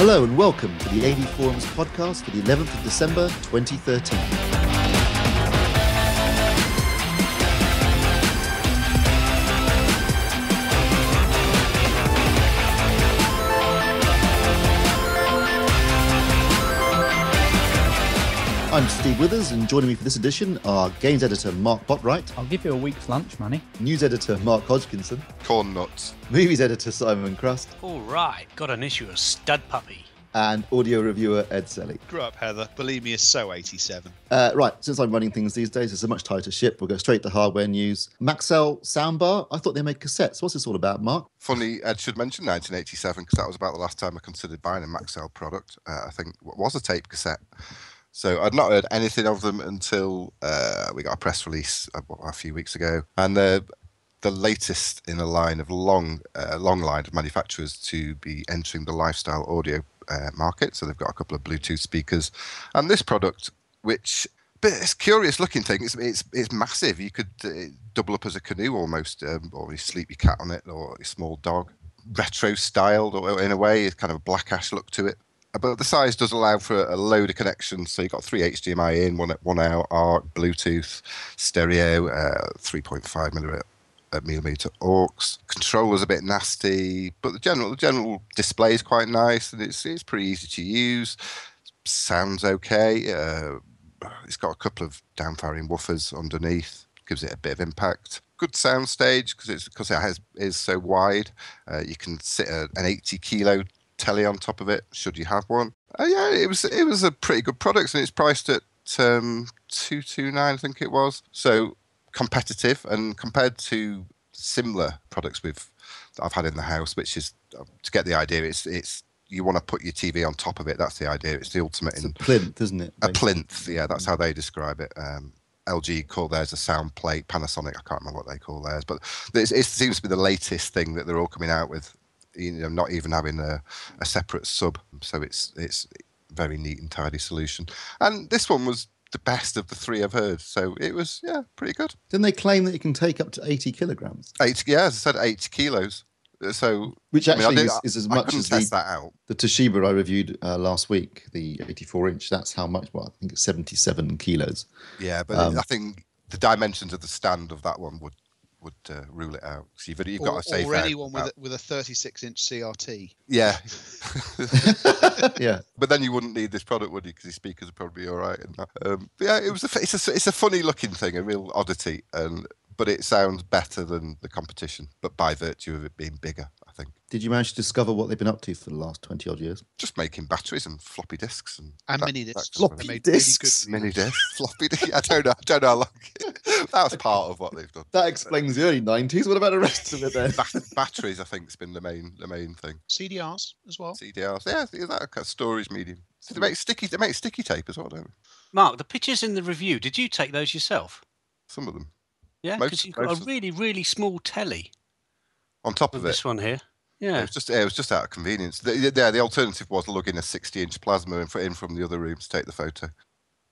Hello and welcome to the AVForums podcast for the 11th of December 2013. I'm Steve Withers, and joining me for this edition are games editor Mark Botwright. I'll give you a week's lunch money. News editor Mark Hodgkinson. Corn nuts. Movies editor Simon Crust. All right, got an issue of Stud Puppy. And audio reviewer Ed Selley. Grew up, Heather. Believe me, is so 87. Right, since I'm running things these days, it's a much tighter ship. We'll go straight to hardware news. Maxell Soundbar. I thought they made cassettes. What's this all about, Mark? Funny, Ed should mention 1987 because that was about the last time I considered buying a Maxell product. I think it was a tape cassette. So I'd not heard anything of them until we got a press release a few weeks ago. And the latest in a line of long line of manufacturers to be entering the lifestyle audio market. So they've got a couple of Bluetooth speakers. And this product, which, but it's a curious looking thing. It's massive. You could double up as a canoe almost, or you sleep your cat on it, or a small dog. Retro styled, or in a way, it's kind of a black ash look to it. But the size does allow for a load of connections. So you've got 3 HDMI in, one out, ARC, Bluetooth, stereo, 3.5 millimeter aux. Controller's a bit nasty, but the general display is quite nice, and it's pretty easy to use. Sounds okay. It's got a couple of down-firing woofers underneath, gives it a bit of impact. Good sound stage because it is so wide. You can sit an 80-kilo telly on top of it should you have one. Yeah, it was a pretty good product, and it's priced at $229, I think it was. So competitive, and compared to similar products that I've had in the house, which is to get the idea, it's you want to put your TV on top of it. That's the idea. It's the ultimate. It's a plinth, isn't it? A plinth, yeah. That's how they describe it. LG call theirs a sound plate. Panasonic, I can't remember what they call theirs, but it seems to be the latest thing that they're all coming out with. You know, not even having a separate sub, so it's a very neat and tidy solution. And this one was the best of the three I've heard, so it was pretty good. Didn't they claim that you can take up to 80 kilograms? 80, yeah, as I said, 80 kilos. So which actually is as much as the Toshiba I reviewed last week, the 84-inch. That's how much? Well, I think it's 77 kilos. Yeah, but I think the dimensions of the stand of that one would rule it out. So you've got to save or anyone with a 36-inch CRT. Yeah. Yeah. But then you wouldn't need this product, would you? Because your speakers would probably be all right. But yeah, it's a funny looking thing, a real oddity, but it sounds better than the competition, but by virtue of it being bigger, I think. Did you manage to discover what they've been up to for the last 20 odd years? Just making batteries and floppy disks and mini disks. Floppy disks. Mini disks, floppy disks. I don't know how long. That was part of what they've done. That explains the early 90s. What about the rest of it then? Batteries, I think, has been the main thing. CDRs as well. CDRs, yeah, that kind of storage medium. So they make sticky tape as well, don't they? Mark, the pictures in the review, did you take those yourself? Some of them. Yeah, because you've got a really, really small telly. On top of it. This one here. Yeah. It was just out of convenience. The alternative was lugging a 60-inch plasma in from the other room to take the photo.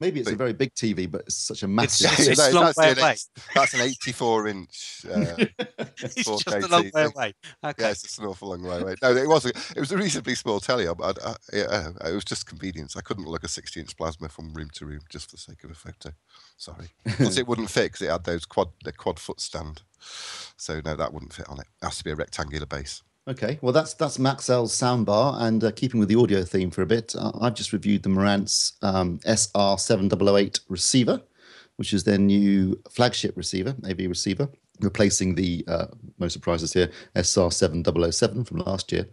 Maybe it's a very big TV, but it's such a massive... It's a long way away. That's an 84-inch It's 4K just a long way away. Okay. Yeah, it's just an awful long way away. No, it was a reasonably small telly, but it was just convenience. I couldn't lug a 60-inch plasma from room to room just for the sake of a photo. Sorry. Plus it wouldn't fit because it had the quad foot stand. So no, that wouldn't fit on it. It has to be a rectangular base. Okay, well that's Maxell's soundbar, and keeping with the audio theme for a bit, I've just reviewed the Marantz SR7008 receiver, which is their new flagship receiver, AV receiver, replacing the, no surprises here, SR7007 from last year.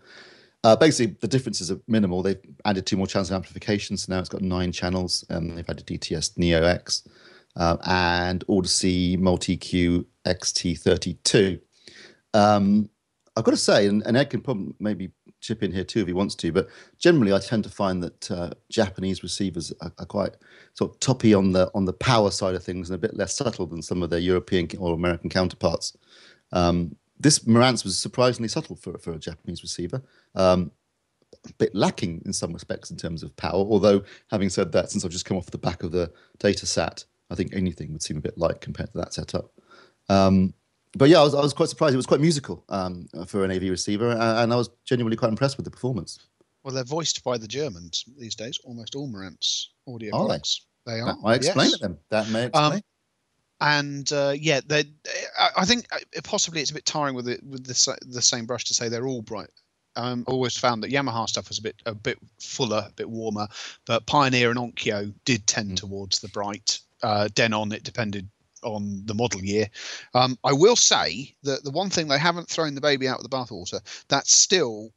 Basically, the differences are minimal. They've added 2 more channels of amplification, so now it's got 9 channels. They've added DTS Neo X and Odyssey Multi-Q XT32. I've got to say, and Ed can probably maybe chip in here too if he wants to, but generally I tend to find that Japanese receivers are quite sort of toppy on the power side of things and a bit less subtle than some of their European or American counterparts. This Marantz was surprisingly subtle for a Japanese receiver. A bit lacking in some respects in terms of power, although having said that, since I've just come off the back of the data sat, I think anything would seem a bit light compared to that setup. But yeah, I was quite surprised. It was quite musical for an AV receiver, and I was genuinely quite impressed with the performance. Well, they're voiced by the Germans these days. Almost all Marantz audio Are they? products. They are. That might explain yes. it then. That may explain. And yeah, I think possibly it's a bit tiring with the same brush to say they're all bright. I always found that Yamaha stuff was a bit fuller, a bit warmer, but Pioneer and Onkyo did tend towards the bright. Denon, it depended on the model year. I will say that the one thing they haven't thrown the baby out with the bathwater, that's still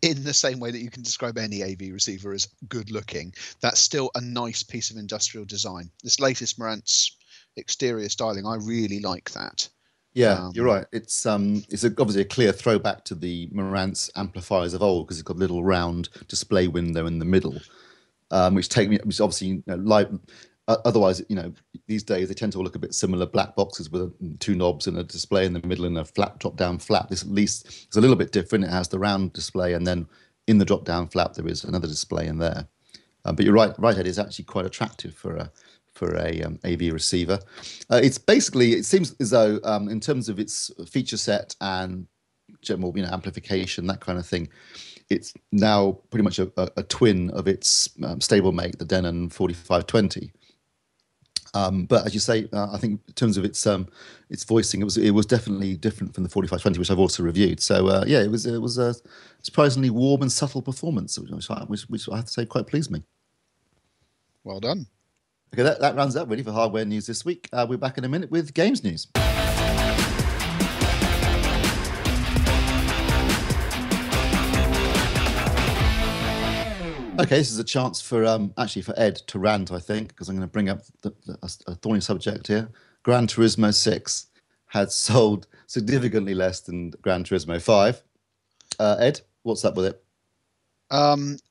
in the same way that you can describe any AV receiver as good looking. That's still a nice piece of industrial design. This latest Marantz exterior styling, I really like that. Yeah, you're right. It's obviously a clear throwback to the Marantz amplifiers of old because it's got a little round display window in the middle, which obviously otherwise these days they tend to all look a bit similar, black boxes with two knobs and a display in the middle and a flat drop down flap. This at least is a little bit different. It has the round display and then in the drop down flap there is another display in there. But you're right, Ed is actually quite attractive for a AV receiver. It's basically, it seems as though in terms of its feature set and general amplification, that kind of thing, it's now pretty much a twin of its stablemate, the Denon 4520. But as you say, I think in terms of its voicing, it was definitely different from the 4520, which I've also reviewed. So yeah, it was a surprisingly warm and subtle performance, which I have to say quite pleased me. Well done. Okay, that rounds up really for hardware news this week. We're back in a minute with games news. Okay, this is a chance for actually for Ed to rant, I think, because I'm going to bring up a thorny subject here. Gran Turismo 6 had sold significantly less than Gran Turismo 5. Ed, what's up with it?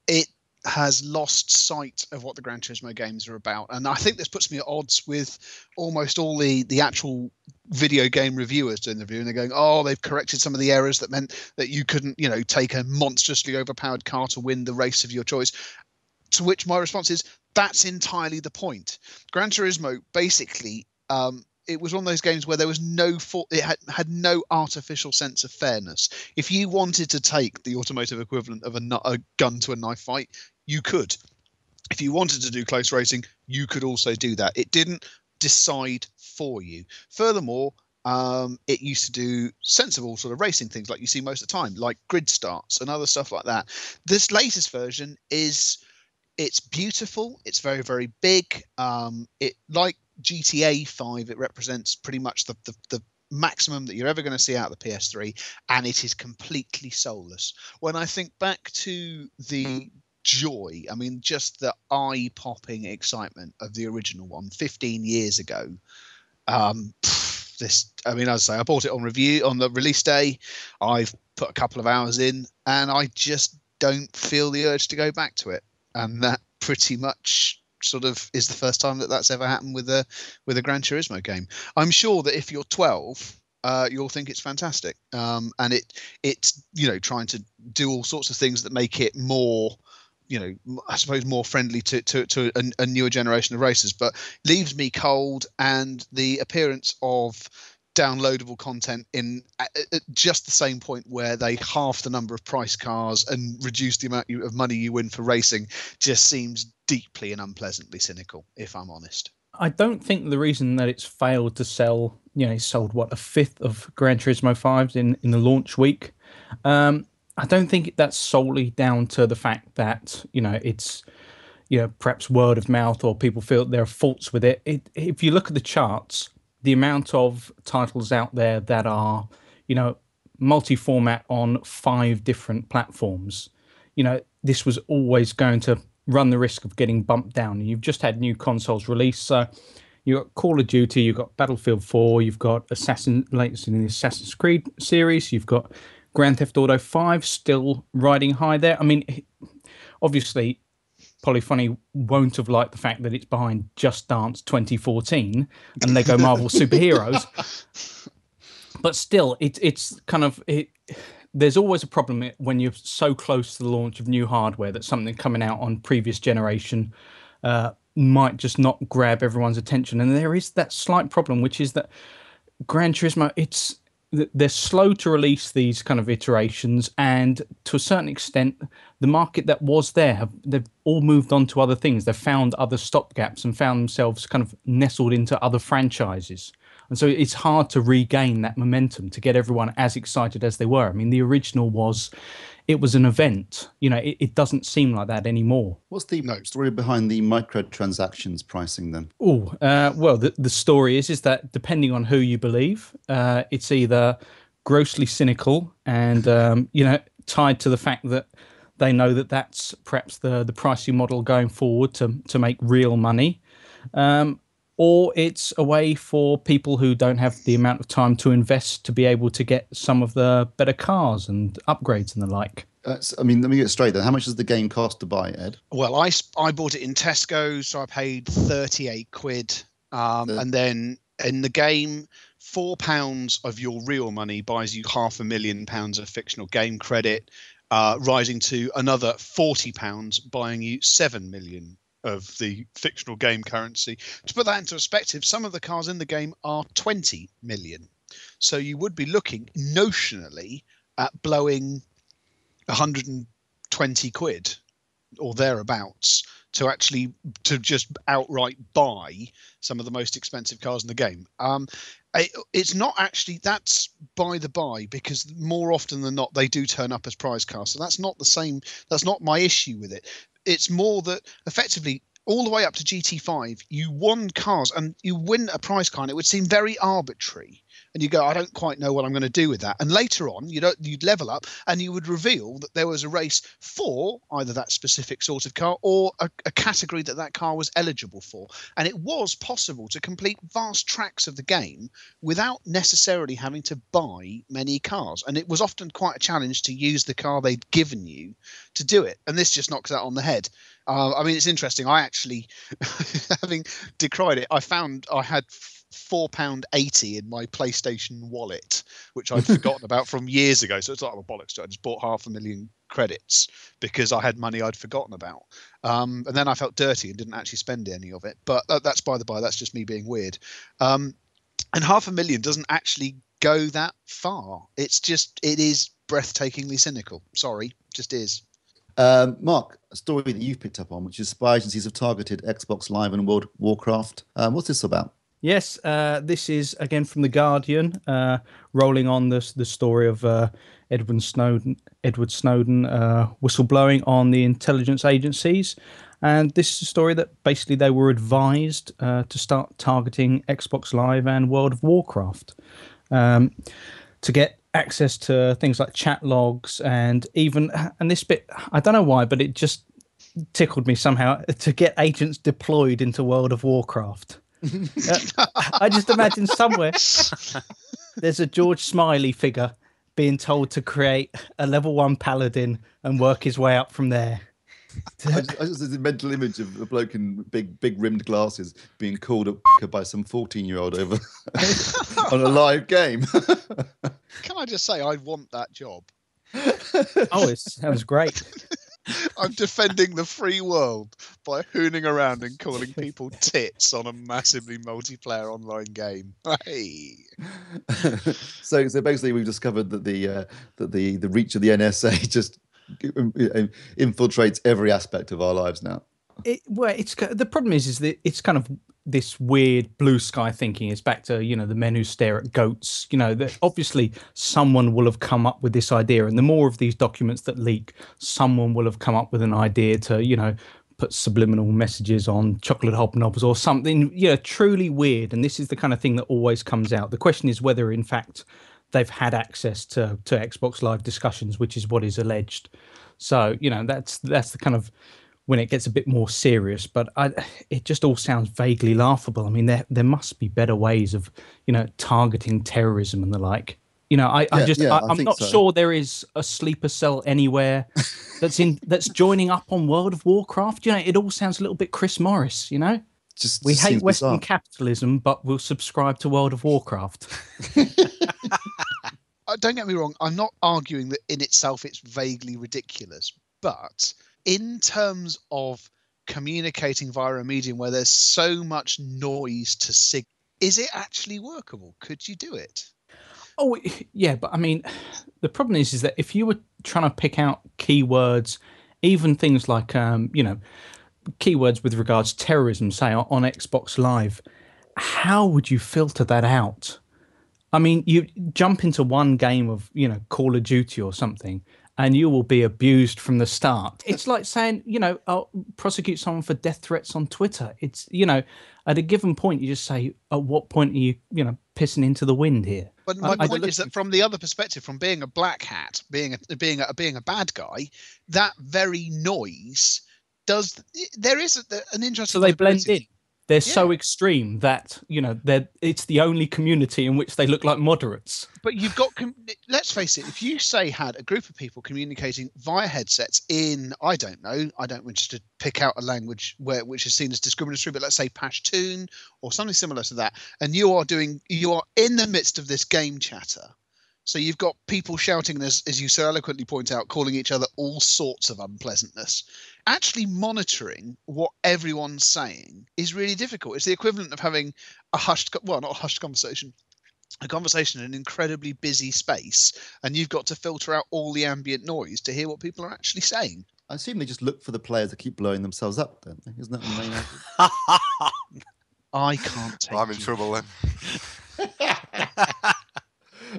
It has lost sight of what the Gran Turismo games are about, and I think this puts me at odds with almost all the actual video game reviewers doing the review, and they're going, oh, they've corrected some of the errors that meant that you couldn't take a monstrously overpowered car to win the race of your choice. To which my response is, that's entirely the point. Gran Turismo basically it was one of those games where there was it had no artificial sense of fairness. If you wanted to take the automotive equivalent of a gun to a knife fight, you could. If you wanted to do close racing, you could also do that. It didn't decide for you. Furthermore, it used to do sensible sort of racing things like you see most of the time, like grid starts and other stuff like that. This latest version it's beautiful. It's very, very big. It like GTA 5, it represents pretty much the maximum that you're ever going to see out of the PS3, and it is completely soulless. When I think back to the joy, I mean, just the eye-popping excitement of the original one 15 years ago, as I say, I bought it on review on the release day. I've put a couple of hours in, and I just don't feel the urge to go back to it. And that pretty much sort of is the first time that's ever happened with a Gran Turismo game. I'm sure that if you're 12, you'll think it's fantastic, and it's trying to do all sorts of things that make it more, I suppose, more friendly to a newer generation of racers, but leaves me cold. And the appearance of downloadable content in at just the same point where they half the number of price cars and reduce the amount of money you win for racing just seems deeply and unpleasantly cynical, if I'm honest. I don't think the reason that it's failed to sell, it's sold a fifth of Gran Turismo 5s in the launch week. I don't think that's solely down to the fact that it's perhaps word of mouth or people feel there are faults with it. If you look at the charts, the amount of titles out there that are, multi-format on 5 different platforms, this was always going to run the risk of getting bumped down. And you've just had new consoles released. So you've got Call of Duty, you've got Battlefield 4, you've got latest in the Assassin's Creed series, you've got Grand Theft Auto 5 still riding high there. I mean, obviously, Polyphony won't have liked the fact that it's behind Just Dance 2014 and Lego Marvel Superheroes. But still, it's kind of... There's always a problem when you're so close to the launch of new hardware that something coming out on previous generation might just not grab everyone's attention. And there is that slight problem, which is that Gran Turismo, they're slow to release these kind of iterations, and to a certain extent, the market that was there, they've all moved on to other things. They've found other stopgaps and found themselves kind of nestled into other franchises. And so it's hard to regain that momentum to get everyone as excited as they were. I mean, the original it was an event. It doesn't seem like that anymore. What's the story behind the microtransactions pricing then? Well, the story is that depending on who you believe, it's either grossly cynical and, tied to the fact that they know that that's perhaps the pricing model going forward to make real money. Or it's a way for people who don't have the amount of time to invest to be able to get some of the better cars and upgrades and the like. Let me get straight then. How much does the game cost to buy, Ed? Well, I bought it in Tesco, so I paid 38 quid. And then in the game, £4 of your real money buys you £500,000 of fictional game credit, rising to another £40 buying you 7 million of the fictional game currency. To put that into perspective, some of the cars in the game are 20 million. So you would be looking notionally at blowing 120 quid or thereabouts to just outright buy some of the most expensive cars in the game. It's not actually, that's by the by, because more often than not they do turn up as prize cars. So that's not the same. That's not my issue with it. It's more that effectively all the way up to GT5, you won cars and you win a prize car, and it would seem very arbitrary. And you go, I don't quite know what I'm going to do with that. And later on, you'd level up and you would reveal that there was a race for either that specific sort of car or a category that car was eligible for. And it was possible to complete vast tracks of the game without necessarily having to buy many cars. And it was often quite a challenge to use the car they'd given you to do it. And this just knocks that on the head. It's interesting. I actually, having decried it, I found I had £4.80 in my PlayStation wallet, which I'd forgotten about from years ago. So it's like, well, bollocks, I just bought 500,000 credits because I had money I'd forgotten about. And then I felt dirty and didn't actually spend any of it. But that's by the by, that's just me being weird. And 500,000 doesn't actually go that far. It is breathtakingly cynical. Sorry, just is. Mark, a story that you've picked up on, which is spy agencies have targeted Xbox Live and World of Warcraft. What's this about? Yes, this is again from The Guardian, rolling on the story of Edward Snowden whistleblowing on the intelligence agencies. And this is a story that basically they were advised to start targeting Xbox Live and World of Warcraft to get access to things like chat logs and this bit, I don't know why, but it just tickled me somehow, to get agents deployed into World of Warcraft. I just imagine somewhere there's a George Smiley figure being told to create a level 1 paladin and work his way up from there. I just had a mental image of a bloke in big rimmed glasses being called up by some 14-year-old over on a live game. Can I just say, I want that job. Oh, it sounds great. I'm defending the free world by hooning around and calling people tits on a massively multiplayer online game. Hey. So basically, we've discovered that the reach of the NSA just infiltrates every aspect of our lives now. The problem is that it's kind of this weird blue sky thinking. It's back to the men who stare at goats. That obviously someone will have come up with this idea, and the more of these documents that leak, someone will have come up with an idea to put subliminal messages on chocolate hobnobs or something truly weird. And this is the kind of thing that always comes out. The question is whether in fact they've had access to Xbox Live discussions, which is what is alleged. So that's the kind of when it gets a bit more serious, but it just all sounds vaguely laughable. I mean, there must be better ways of, targeting terrorism and the like. I'm not sure there is a sleeper cell anywhere that's joining up on World of Warcraft. It all sounds a little bit Chris Morris. We hate Western capitalism, but we'll subscribe to World of Warcraft. Don't get me wrong. I'm not arguing that in itself it's vaguely ridiculous, but in terms of communicating via a medium where there's so much noise to is it actually workable? Could you do it? Oh, yeah, but I mean, the problem is that if you were trying to pick out keywords, even things like, keywords with regards to terrorism, say on Xbox Live, how would you filter that out? I mean, you jump into one game of, Call of Duty or something, and you will be abused from the start. It's like saying, I'll prosecute someone for death threats on Twitter. It's, at a given point, you just say, at what point are you, pissing into the wind here? But my point is that from the other perspective, from being a black hat, being a bad guy, that very noise there is an interesting. So they blend in. They're so extreme that it's the only community in which they look like moderates. But you've got, let's face it, if you had a group of people communicating via headsets in, I don't know, I don't wish to pick out a language which is seen as discriminatory, but let's say Pashtun or something similar to that, and you are in the midst of this game chatter. So you've got people shouting, as you so eloquently point out, calling each other all sorts of unpleasantness. Actually monitoring what everyone's saying is really difficult. It's the equivalent of having not a hushed conversation, a conversation in an incredibly busy space, and you've got to filter out all the ambient noise to hear what people are actually saying. I assume they just look for the players that keep blowing themselves up, don't they? Isn't that the main idea? I can't take I'm in trouble then.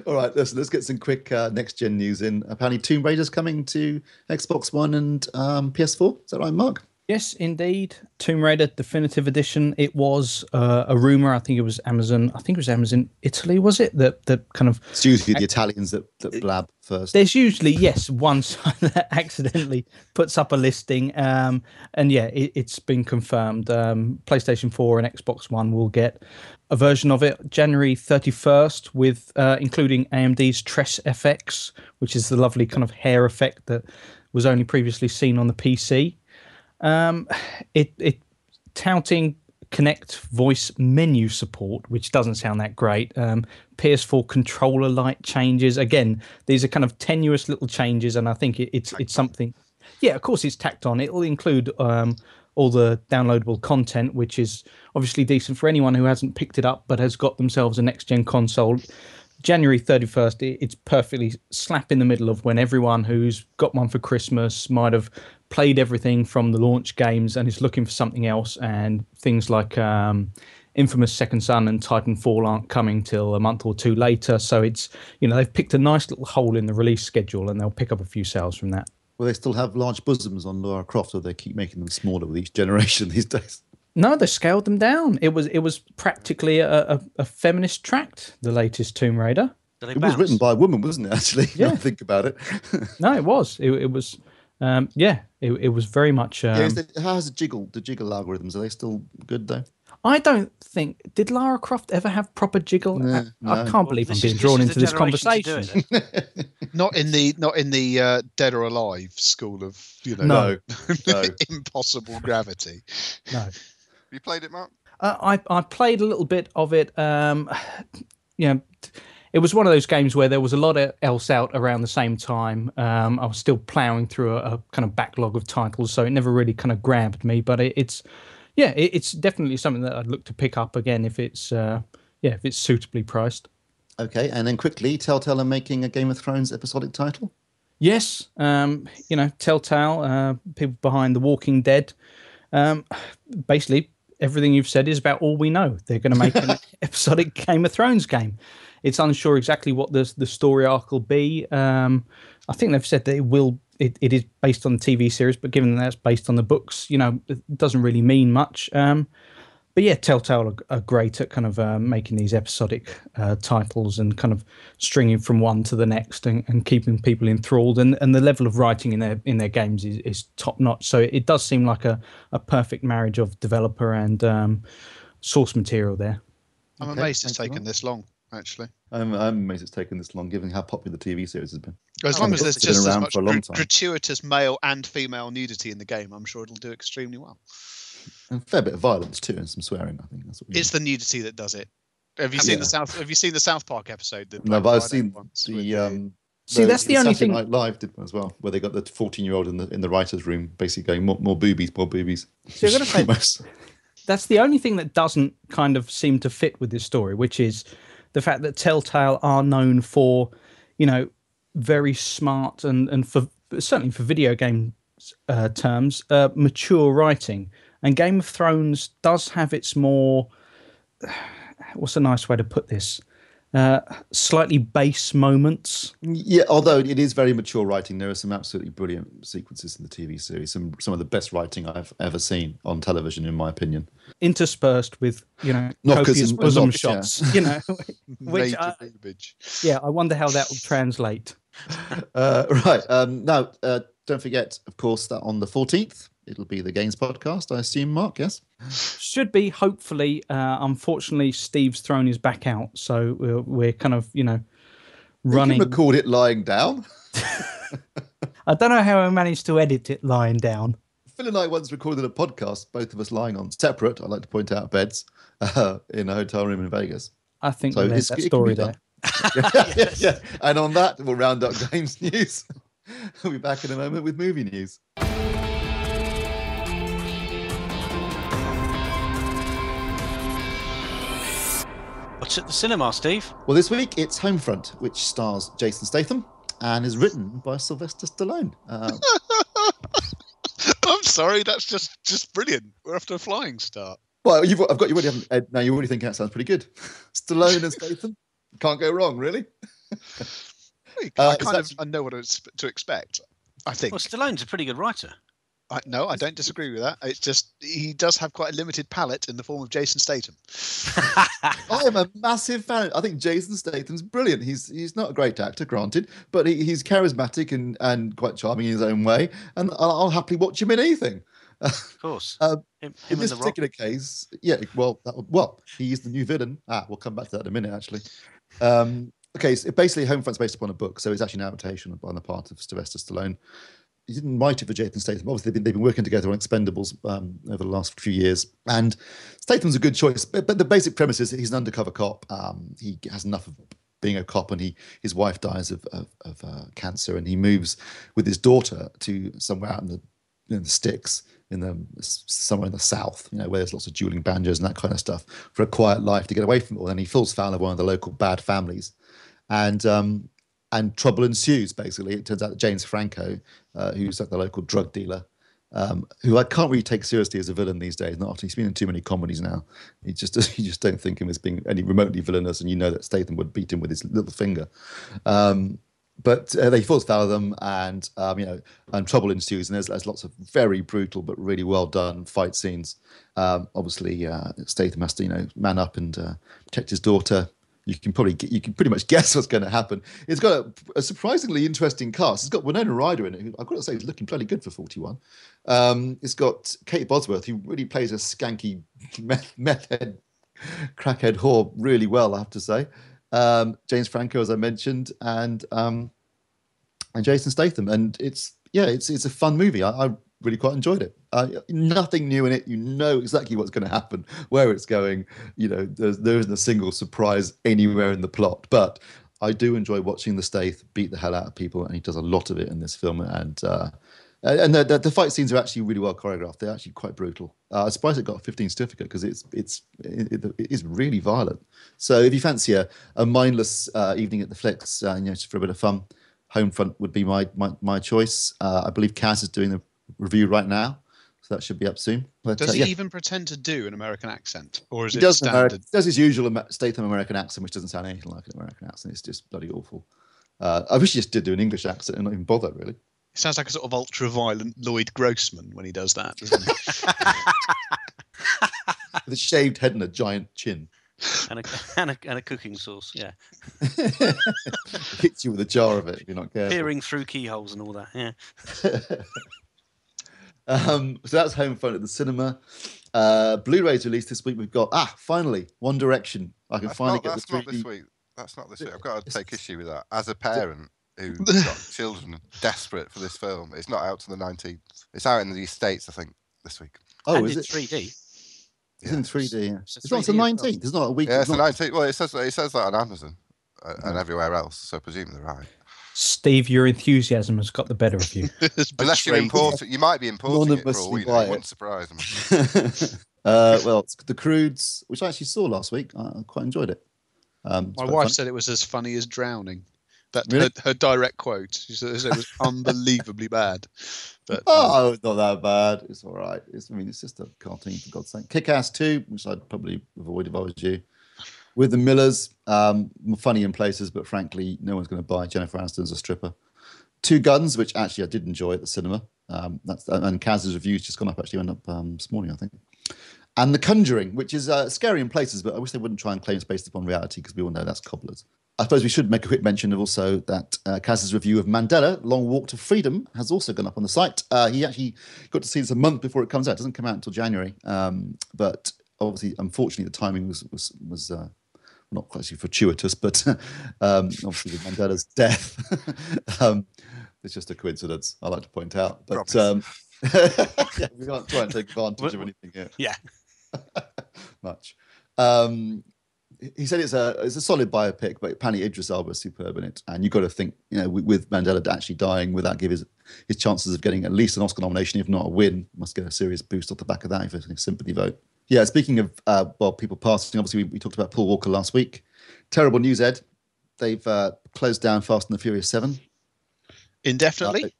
All right, let's get some quick next-gen news in. Apparently Tomb Raider's coming to Xbox One and PS4. Is that right, Mark? Yes, indeed. Tomb Raider Definitive Edition. It was a rumor. I think it was Amazon. I think it was Amazon Italy, was it? That kind of. It's usually the Italians that blab first. There's usually, yes, one side that accidentally puts up a listing. And yeah, it's been confirmed. PlayStation 4 and Xbox One will get a version of it January 31st with including AMD's Tress FX, which is the lovely kind of hair effect that was only previously seen on the PC. It touting Connect voice menu support, which doesn't sound that great. PS4 controller light changes. Again, these are kind of tenuous little changes, and I think it's something. Yeah, of course it's tacked on. It will include all the downloadable content, which is obviously decent for anyone who hasn't picked it up but has got themselves a next-gen console. January 31st, it's perfectly slap in the middle of when everyone who's got one for Christmas might have played everything from the launch games and is looking for something else, and things like Infamous Second Son and Titanfall aren't coming till a month or two later. So it's, they've picked a nice little hole in the release schedule and they'll pick up a few sales from that. Will they still have large bosoms on Lara Croft, or they keep making them smaller with each generation these days? No, they scaled them down. It was practically a feminist tract, the latest Tomb Raider. It was written by a woman, wasn't it, actually? Yeah. Now I think about it. No, it was. It was, it was very much... how's the jiggle algorithms? Are they still good, though? I don't think... Did Lara Croft ever have proper jiggle? No. I can't believe I'm being drawn into this conversation. Not in the Dead or Alive school of, No. impossible gravity. No. Have you played it, Mark? I played a little bit of it. It was one of those games where there was a lot else out around the same time. I was still ploughing through a kind of backlog of titles, so it never really kind of grabbed me. But it's definitely something that I'd look to pick up again if it's suitably priced. Okay, and then quickly, Telltale are making a Game of Thrones episodic title. Yes, Telltale, people behind The Walking Dead. Basically, everything you've said is about all we know. They're going to make an episodic Game of Thrones game. It's unsure exactly what the story arc will be. I think they've said that it is based on the TV series, but given that that's based on the books, it doesn't really mean much. But yeah, Telltale are great at kind of making these episodic titles and kind of stringing from one to the next and keeping people enthralled. And the level of writing in their games is top notch. So it does seem like a perfect marriage of developer and source material there. I'm amazed it's taken this long, actually. I'm amazed it's taken this long, given how popular the TV series has been. As long as there's just as much gratuitous male and female nudity in the game, I'm sure it'll do extremely well. And a fair bit of violence too, and some swearing. I think that's what it's the nudity that does it. Have you seen the South Park episode? No, but I've seen the. See, that's the only thing. Saturday Night Live did one as well, where they got the 14-year-old in the writers' room, basically going more boobies, more boobies. So you're going to say that's the only thing that doesn't kind of seem to fit with this story, which is the fact that Telltale are known for, very smart and for certainly for video game terms, mature writing. And Game of Thrones does have its more, what's a nice way to put this? Slightly base moments. Yeah, although it is very mature writing, there are some absolutely brilliant sequences in the TV series. Some of the best writing I've ever seen on television, in my opinion. Interspersed with, Knockers copious and bosom knocks, shots, which I wonder how that will translate. Right. Now, don't forget, of course, that on the 14th, it'll be the Games podcast, I assume, Mark, yes? Should be, hopefully. Unfortunately, Steve's thrown his back out, so we're kind of, running. You can record it lying down. I don't know how I managed to edit it lying down. Phil and I once recorded a podcast, both of us lying on separate, I'd like to point out, beds in a hotel room in Vegas. I think so there's that story there. Yeah. And on that, we'll round up games news. We'll be back in a moment with movie news. What's at the cinema, Steve? Well, this week it's Homefront, which stars Jason Statham and is written by Sylvester Stallone. I'm sorry, that's just brilliant. We're off to a flying start. Well, you already think that sounds pretty good. Stallone and Statham, can't go wrong, really. I know what to expect. I think. Well, Stallone's a pretty good writer. No, I don't disagree with that. It's just he does have quite a limited palette in the form of Jason Statham. I am a massive fan. I think Jason Statham's brilliant. He's not a great actor, granted, but he's charismatic and quite charming in his own way. And I'll happily watch him in anything. Of course. In this particular case, yeah. Well, he's the new villain. We'll come back to that in a minute, actually. Okay, so basically, Homefront's based upon a book, so it's actually an adaptation on the part of Sylvester Stallone. He didn't write it for Jason Statham. Obviously, they've been working together on Expendables over the last few years. And Statham's a good choice. But the basic premise is that he's an undercover cop. He has enough of being a cop, and his wife dies of cancer, and he moves with his daughter to somewhere out in the sticks, somewhere in the south, where there's lots of dueling banjos and that kind of stuff, for a quiet life to get away from it all. And he falls foul of one of the local bad families. And trouble ensues, basically. It turns out that James Franco, who's like the local drug dealer, who I can't really take seriously as a villain these days. Not after he's been in too many comedies now. You just don't think him as being any remotely villainous, and that Statham would beat him with his little finger. But they falls foul of them, and trouble ensues, and there's lots of very brutal but really well done fight scenes. Obviously, Statham has to man up and protect his daughter. You can pretty much guess what's going to happen. It's got a surprisingly interesting cast. It's got Winona Ryder in it, who I've got to say is looking bloody good for 41. It's got Kate Bosworth, who really plays a skanky meth head, crackhead whore really well, I have to say. James Franco, as I mentioned, and Jason Statham, and it's a fun movie. I really quite enjoyed it. Nothing new in it. You know exactly what's going to happen, where it's going. There isn't a single surprise anywhere in the plot. But I do enjoy watching the Stath beat the hell out of people, and he does a lot of it in this film. And the fight scenes are actually really well choreographed. They're actually quite brutal. I'm surprised it got a 15 certificate, because it is really violent. So if you fancy a mindless evening at the flicks, just for a bit of fun, Homefront would be my choice. I believe Kaz is doing the review right now, so that should be up soon. But, does he even pretend to do an American accent, or is it standard? He does his usual Statham American accent, which doesn't sound anything like an American accent. It's just bloody awful. I wish he just did do an English accent and not even bother, really. It sounds like a sort of ultra-violent Lloyd Grossman when he does that, doesn't he? With a shaved head and a giant chin. And a cooking sauce, yeah. Hits you with a jar of it if you're not careful. Peering through keyholes and all that, yeah. So that's Homefront at the cinema. Blu-ray's released this week. We've got finally One Direction. That's not this week. That's not this week. I've got to take issue with that. As a parent who's got children desperate for this film, it's not out to the 19th. It's out in the States, I think, this week. Oh, and is it 3D? It's in 3D. Yeah. It's not the 19th. It's not a week. Yeah, it's the 19th. Well, it says that on Amazon and everywhere else. So presumably right. Steve, your enthusiasm has got the better of you. Unless you're importing, you might be importing it for all we know. It wouldn't surprise me. Well, it's The Croods, which I actually saw last week. I quite enjoyed it. My wife said it was as funny as Drowning. That Really? her direct quote. She said it was unbelievably bad. But It's not that bad. It's all right. It's just a cartoon, for God's sake. Kick-Ass 2, which I'd probably avoid if I was you. With the Millers, funny in places, but frankly, no one's going to buy Jennifer Aniston as a stripper. Two Guns, which actually I did enjoy at the cinema. And Kaz's review's just gone up, actually went up this morning, I think. And The Conjuring, which is scary in places, but I wish they wouldn't try and claim it's based upon reality, because we all know that's cobblers. I suppose we should make a quick mention of also that Kaz's review of Mandela, Long Walk to Freedom, has also gone up on the site. He actually got to see this a month before it comes out. It doesn't come out until January. But obviously, unfortunately, the timing was not quite fortuitous, but obviously with Mandela's death, it's just a coincidence, I like to point out. But yeah, we can't try and take advantage of anything here. Yeah. Much. He said it's a solid biopic, but apparently Idris Elba is superb in it. And you've got to think, with Mandela actually dying, without give his chances of getting at least an Oscar nomination, if not a win, must get a serious boost off the back of that if it's a sympathy vote. Yeah, speaking of people passing, obviously we talked about Paul Walker last week. Terrible news, Ed. They've closed down Fast and the Furious 7. Indefinitely?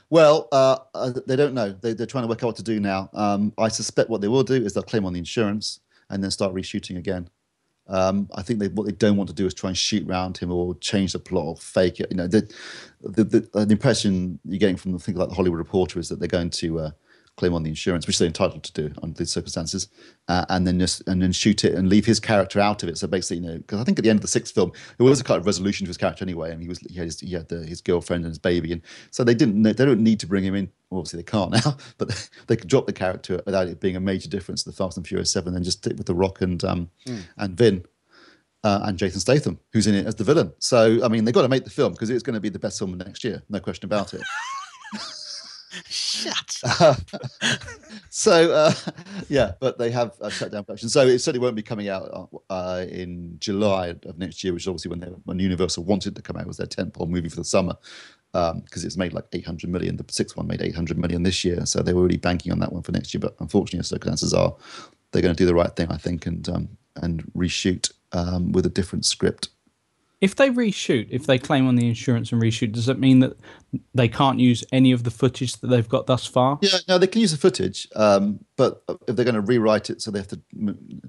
They don't know. They're trying to work out what to do now. I suspect what they will do is they'll claim on the insurance and then start reshooting again. I think what they don't want to do is try and shoot around him or change the plot or fake it. The impression you're getting from things like the Hollywood Reporter is that they're going to claim on the insurance, which they're entitled to do under these circumstances, and then shoot it and leave his character out of it. So basically, because I think at the end of the sixth film, there was a kind of resolution to his character anyway, and he had his girlfriend and his baby, and so they don't need to bring him in. Obviously, they can't now, but they could drop the character without it being a major difference to the Fast and Furious 7, and just stick with The Rock and Vin. And Jason Statham, who's in it as the villain. So, I mean, they've got to make the film because it's going to be the best film of next year. No question about it. Shut. But they have shut down production. So it certainly won't be coming out in July of next year, which is obviously when Universal wanted to come out. It was their tentpole movie for the summer because it's made like 800 million. The sixth one made 800 million this year. So they were really banking on that one for next year. But unfortunately, circumstances are they're going to do the right thing, I think, and reshoot with a different script. If they reshoot, if they claim on the insurance and reshoot, does that mean that they can't use any of the footage that they've got thus far? Yeah, no, they can use the footage, but if they're going to rewrite it so they have to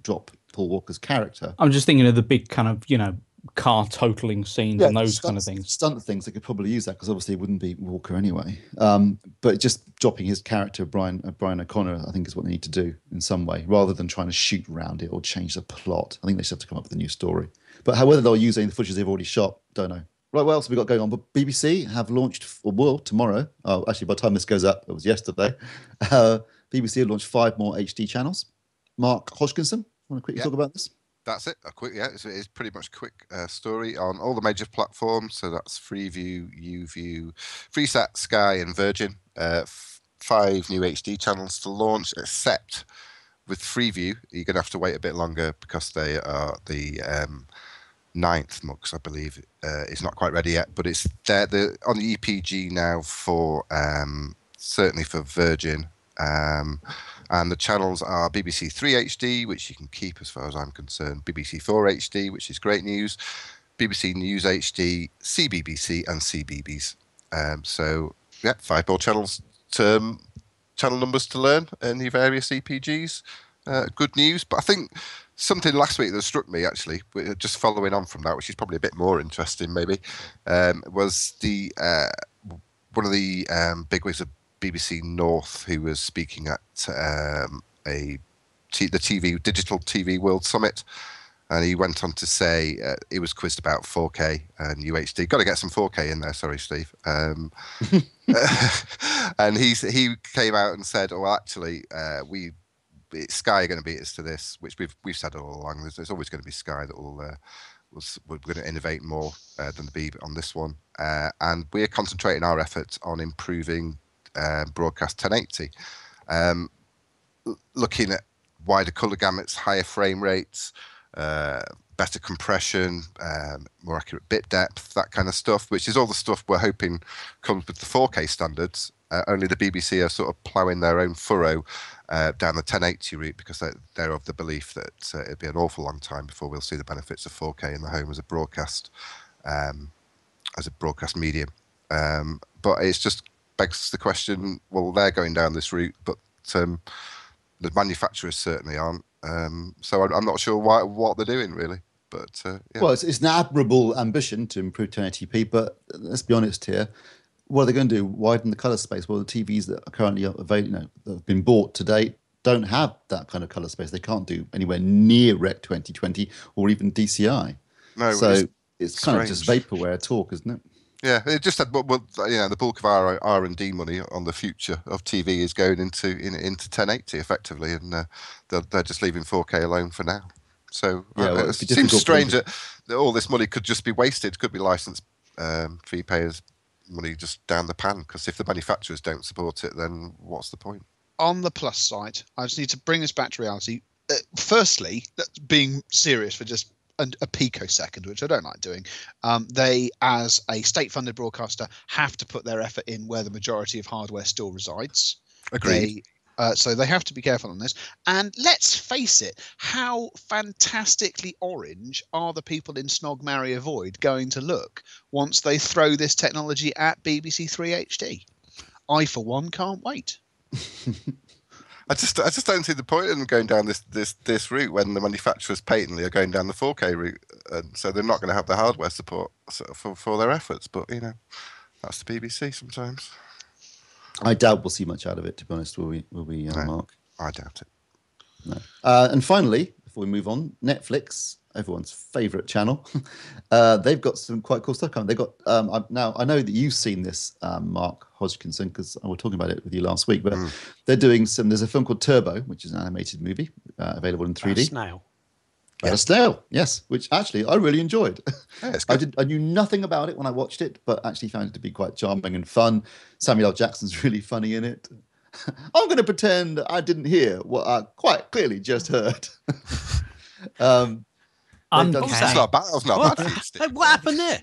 drop Paul Walker's character. I'm just thinking of the big kind of, car totaling scenes and those kind of things. Stunt things, they could probably use that because obviously it wouldn't be Walker anyway. But just dropping his character, Brian O'Connor, I think is what they need to do in some way, rather than trying to shoot around it or change the plot. I think they just have to come up with a new story. But however they'll use any of the footage they've already shot, don't know. Right, what else have we got going on? But BBC have launched, or will tomorrow. Oh, actually, by the time this goes up, it was yesterday. BBC have launched 5 more HD channels. Mark Hodgkinson, want to quickly talk about this? That's it. It's pretty much a quick story on all the major platforms. So that's Freeview, YouView, Freesat, Sky, and Virgin. 5 new HD channels to launch, except with Freeview, you're going to have to wait a bit longer because they are the 9th MUX, I believe, is not quite ready yet. But it's there on the EPG now for certainly for Virgin. And the channels are BBC 3 HD, which you can keep as far as I'm concerned, BBC 4 HD, which is great news, BBC News HD, CBBC, and CBeebies. 5 more channels, channel numbers to learn in the various EPGs. Good news. But I think something last week that struck me, actually, just following on from that, which is probably a bit more interesting maybe, was the one of the bigwigs of BBC North, who was speaking at the Digital TV World Summit, and he went on to say he was quizzed about 4K and UHD. Got to get some 4K in there. Sorry, Steve. And he came out and said, "Oh, well, actually, Sky are going to beat us to this," which we've said all along. There's always going to be Sky that we're going to innovate more than the Beeb on this one, and we're concentrating our efforts on improving broadcast 1080, looking at wider color gamuts, higher frame rates, better compression, more accurate bit depth, that kind of stuff, which is all the stuff we're hoping comes with the 4K standards. Only the BBC are sort of ploughing their own furrow down the 1080 route because they're of the belief that it'd be an awful long time before we'll see the benefits of 4K in the home as a broadcast medium. But it's just begs the question, well, they're going down this route, but the manufacturers certainly aren't. So I'm not sure what they're doing, really. But yeah. Well, it's an admirable ambition to improve 1080p, but let's be honest here. What are they going to do? Widen the color space? Well, the TVs that are currently available, that have been bought to date, don't have that kind of color space. They can't do anywhere near Rec 2020 or even DCI. No, so it's kind of just vaporware talk, isn't it? Yeah, it just had, the bulk of our R&D money on the future of TV is going into 1080 effectively, and they're just leaving 4K alone for now. So it seems strange that all this money could just be wasted, could be licensed fee payers' money just down the pan, because if the manufacturers don't support it, then what's the point? On the plus side, I just need to bring us back to reality. Firstly, being serious for just a picosecond, which I don't like doing, they, as a state-funded broadcaster, have to put their effort in where the majority of hardware still resides. Agreed. So they have to be careful on this. And let's face it, how fantastically orange are the people in Snog, Marry, Avoid going to look once they throw this technology at BBC 3 HD? I, for one, can't wait. I just don't see the point in going down this route when the manufacturers patently are going down the 4K route, and so they're not going to have the hardware support for their efforts. But that's the BBC sometimes. I doubt we'll see much out of it, to be honest. Will we, No, Mark? I doubt it. No. And finally, before we move on, Netflix, everyone's favourite channel. They've got some quite cool stuff coming. They've got now. I know that you've seen this, Mark Hodgkinson, because we were talking about it with you last week. But they're doing some. There's a film called Turbo, which is an animated movie available in 3D. Snail. A snail, yes, which actually I really enjoyed. Yeah, it's good. I knew nothing about it when I watched it, but actually found it to be quite charming and fun. Samuel L. Jackson's really funny in it. I'm going to pretend I didn't hear what I quite clearly just heard. Uncanny. That's not bad. That was not bad. Hey, what happened there?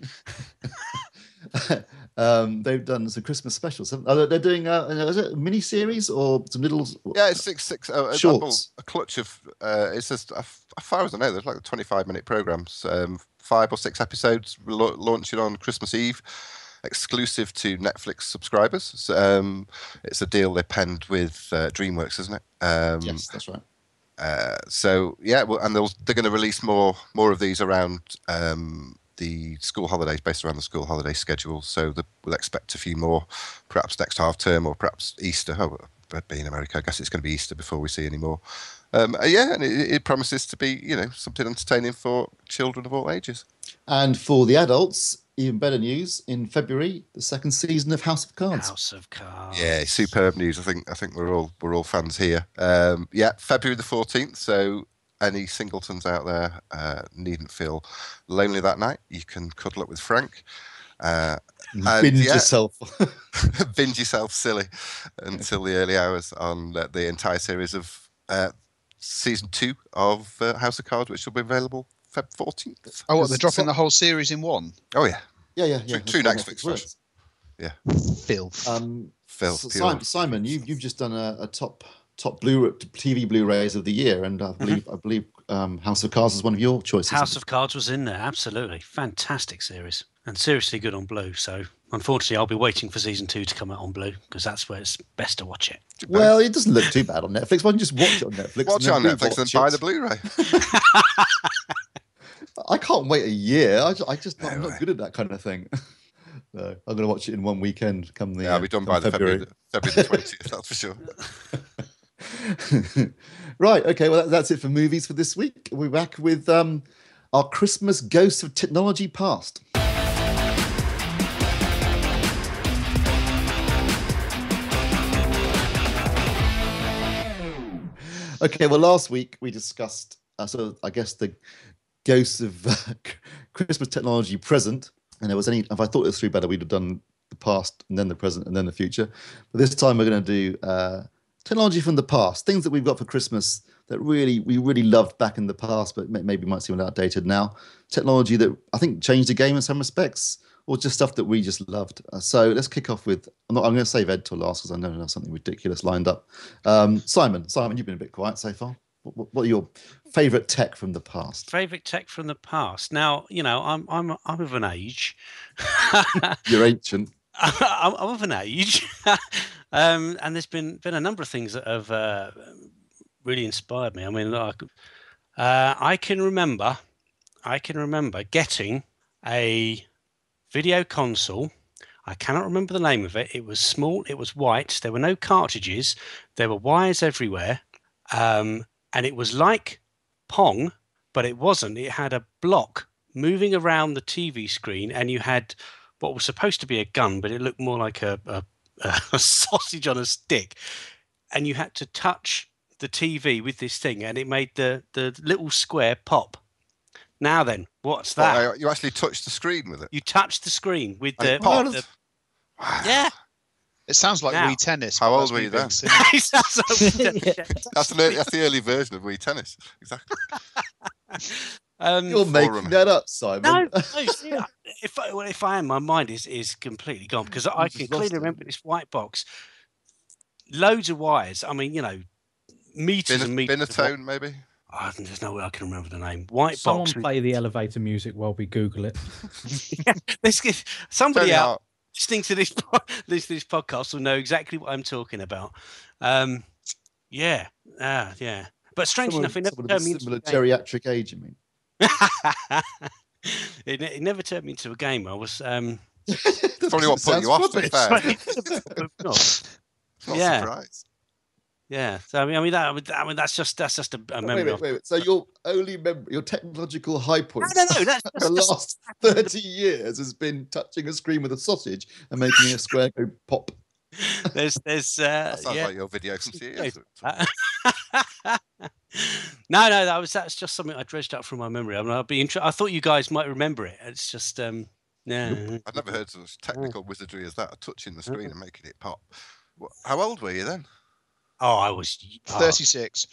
They've done some Christmas specials. They're doing is it a mini series or some little? Yeah, it's six shorts. A clutch of it's just as far as I know, there's like 25-minute programs, 5 or 6 episodes launching on Christmas Eve, exclusive to Netflix subscribers. So, it's a deal they penned with DreamWorks, isn't it? Yes, that's right. So yeah, well, and they're going to release more of these around the school holidays, based around the school holiday schedule. So we'll expect a few more, perhaps next half term or perhaps Easter. Oh, but being America, I guess it's going to be Easter before we see any more. Yeah, and it promises to be, something entertaining for children of all ages. And for the adults, even better news, in February, the second season of House of Cards. House of Cards. Yeah, superb news. I think we're all fans here. Yeah, February the 14th. So any singletons out there needn't feel lonely that night. You can cuddle up with Frank. Binge yourself. Binge yourself silly until the early hours on the entire series of season 2 of House of Cards, which will be available Feb 14th. Oh, what, they're dropping the whole series in one? Oh, yeah. Yeah. True Netflix version. Yeah. Filth. Simon, you've just done a top TV Blu-rays of the year, and I believe House of Cards is one of your choices. House of Cards was in there, absolutely. Fantastic series, and seriously good on Blue. So, unfortunately, I'll be waiting for season 2 to come out on Blue, because that's where it's best to watch it. Well, it doesn't look too bad on Netflix. Why don't you just watch it on Netflix? Watch it on Netflix and buy the Blu-ray. I can't wait a year. I'm not good at that kind of thing. No, I'm going to watch it in one weekend. I'll be done by February the 20th, that's for sure. Right, okay, well, that's it for movies for this week. We're back with our Christmas Ghosts of Technology Past. Okay, well, last week we discussed, I guess, the ghosts of Christmas technology present. And if I thought this through better, we'd have done the past and then the present and then the future. But this time we're going to do technology from the past, things that we've got for Christmas that we really loved back in the past, but maybe might seem outdated now. Technology that I think changed the game in some respects, or just stuff that we just loved. So let's kick off with. I'm going to save Ed till last because I know there's something ridiculous lined up. Simon, you've been a bit quiet so far. What are your favourite tech from the past? Favourite tech from the past. Now, I'm of an age. You're ancient. I'm of an age, and there's been a number of things that have really inspired me. I mean, I can remember getting a video console. I cannot remember the name of it. It was small. It was white. There were no cartridges. There were wires everywhere, and it was like Pong, but it wasn't. It had a block moving around the TV screen, and you had what was supposed to be a gun, but it looked more like a sausage on a stick. And you had to touch the TV with this thing, and it made the little square pop. Now then, what's that? Oh, you actually touched the screen with it? You touched the screen with the... Yeah. It sounds like Wii Tennis. How old were you then? That's the early version of Wii Tennis. Exactly. You're making that up, Simon. No, see, if I am, my mind is completely gone, because I can clearly remember this white box. Loads of wires. I mean, meters and meters. Binatone, maybe? Oh, there's no way I can remember the name. White Someone box. play the elevator music while we Google it. Somebody out listening to this podcast will know exactly what I'm talking about. Yeah. But strange enough, it never turned me into similar geriatric age, you mean? It never turned me into a game. I was probably what put you off. Yeah. Surprised. Yeah. So I mean that's just a memory. Wait. So your only memory, your technological high point, no. That's the last 30 years has been touching a screen with a sausage and making a square go pop. There's that sounds like your video from CES. No, that's just something I dredged up from my memory. I mean, I thought you guys might remember it. It's just I've never heard such technical wizardry as that, touching the screen and making it pop. How old were you then? Oh, I was 36.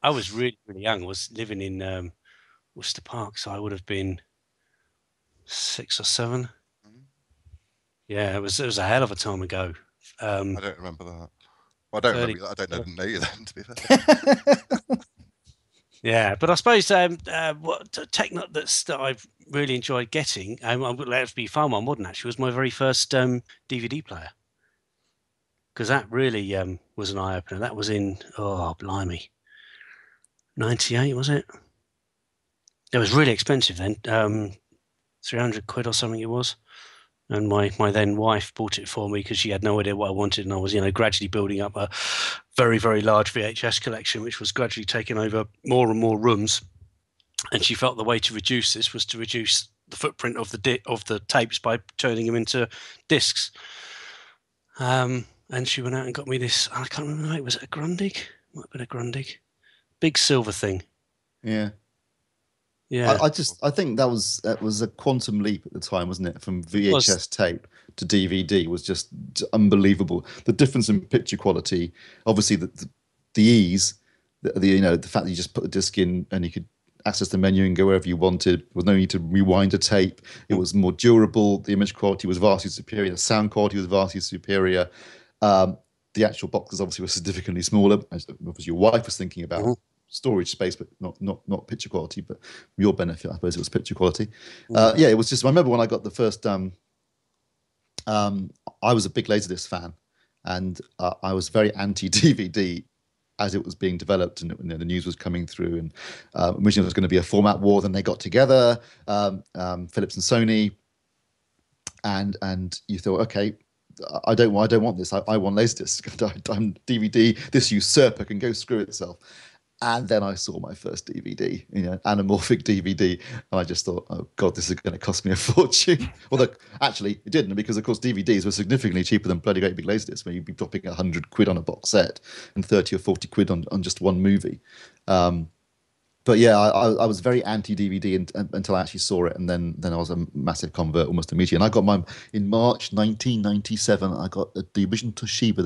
I was really, really young. I was living in Worcester Park, so I would have been 6 or 7. Yeah, it was a hell of a time ago. I don't remember that. Well, I don't remember that. I didn't know you then, to be fair. Yeah, but I suppose what tech that I've really enjoyed getting, let's be far more modern actually, was my very first DVD player. Because that really was an eye-opener. That was in, blimey, 98, was it? It was really expensive then, 300 quid or something it was. And my then wife bought it for me because she had no idea what I wanted, and I was, gradually building up a very, very large VHS collection, which was gradually taking over more and more rooms. And she felt the way to reduce this was to reduce the footprint of the tapes by turning them into discs. And she went out and got me this. I can't remember the name. Was it a Grundig? Might have been a Grundig. Big silver thing. Yeah. Yeah. I think that was a quantum leap at the time, wasn't it? From VHS tape to DVD was just unbelievable. The difference in picture quality, obviously the ease, the fact that you just put the disc in and you could access the menu and go wherever you wanted. There was no need to rewind a tape. It was more durable. The image quality was vastly superior. The sound quality was vastly superior. The actual boxes obviously were significantly smaller, as your wife was thinking about. Storage space, but not picture quality. But for your benefit, I suppose it was picture quality. It was just. I remember when I got the first. I was a big Laserdisc fan, and I was very anti-DVD as it was being developed, and the news was coming through. And originally it was going to be a format war. Then they got together, Philips and Sony, and you thought, okay. I don't want this. I want Laserdisc. I'm DVD. This usurper can go screw itself. And then I saw my first DVD, anamorphic DVD, and I just thought, oh God, this is going to cost me a fortune. Although, actually, it didn't, because of course DVDs were significantly cheaper than bloody great big Laserdiscs, where you'd be dropping 100 quid on a box set and 30 or 40 quid on just one movie. But yeah, I was very anti-DVD until I actually saw it, and then I was a massive convert almost immediately. And I got mine in March 1997. I got the original Toshiba,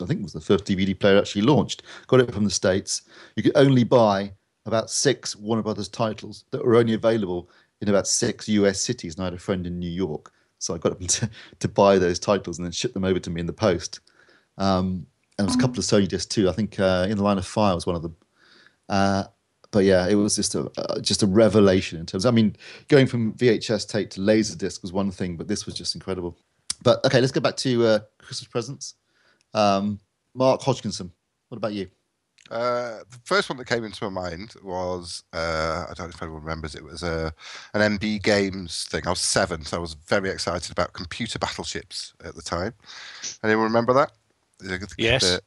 I think it was the first DVD player actually launched. Got it from the States. You could only buy about 6 Warner Brothers titles that were only available in about 6 US cities, and I had a friend in New York, so I got them to buy those titles and then ship them over to me in the post. And there was a couple of Sony discs too. I think In the Line of Fire was one of them. But yeah, it was just a revelation in terms. I mean, going from VHS tape to Laserdisc was one thing, but this was just incredible. But okay, let's go back to Christmas presents. Mark Hodgkinson, what about you? The first one that came into my mind was, I don't know if anyone remembers, it was an MB Games thing. I was 7, so I was very excited about computer battleships at the time. Anyone remember that? Yes.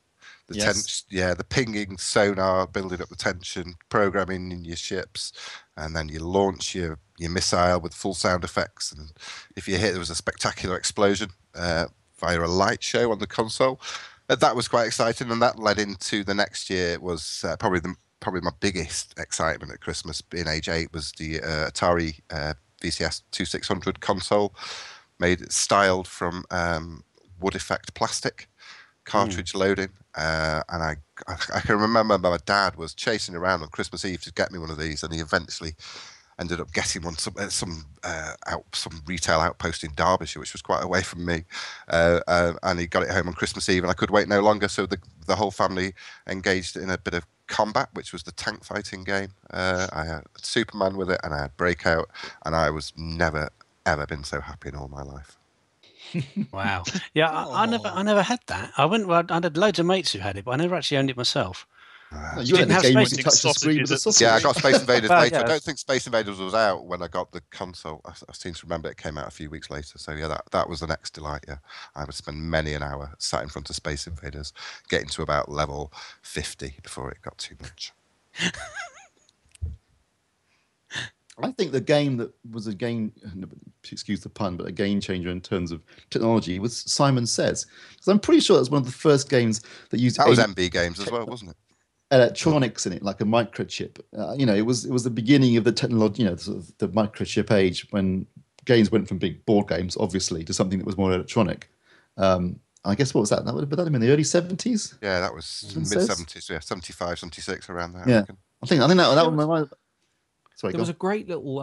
The pinging sonar, building up the tension, programming in your ships, and then you launch your missile with full sound effects. And if you hit, there was a spectacular explosion via a light show on the console. That was quite exciting, and that led into the next year. It was probably my biggest excitement at Christmas, being age 8, was the Atari VCS 2600 console, styled from wood effect plastic, cartridge loading. And I can remember my dad was chasing around on Christmas Eve to get me one of these, and he eventually ended up getting one some retail outpost in Derbyshire, which was quite away from me, and he got it home on Christmas Eve, and I could wait no longer, so the whole family engaged in a bit of Combat, which was the tank fighting game. I had Superman with it, and I had Breakout, and I was never ever been so happy in all my life. Wow. Yeah, I never had that. I had loads of mates who had it, but I never actually owned it myself. You didn't have Space Invaders. Yeah, I got Space Invaders later. Yeah. I don't think Space Invaders was out when I got the console. I seem to remember it came out a few weeks later. So yeah, that was the next delight. Yeah, I would spend many an hour sat in front of Space Invaders, getting to about level 50 before it got too much. I think the game that was a game, excuse the pun, but a game changer in terms of technology was Simon Says. Because I'm pretty sure that's one of the first games that used... That was MB Games as well, wasn't it? Electronics in it, like a microchip. It was the beginning of the technology, sort of the microchip age, when games went from big board games, obviously, to something that was more electronic. I guess, what was that? That would have been in the early 70s? Yeah, that was mid-70s, yeah, 75, 76, around there. Yeah, I think that was my mind. Sorry, there was a great little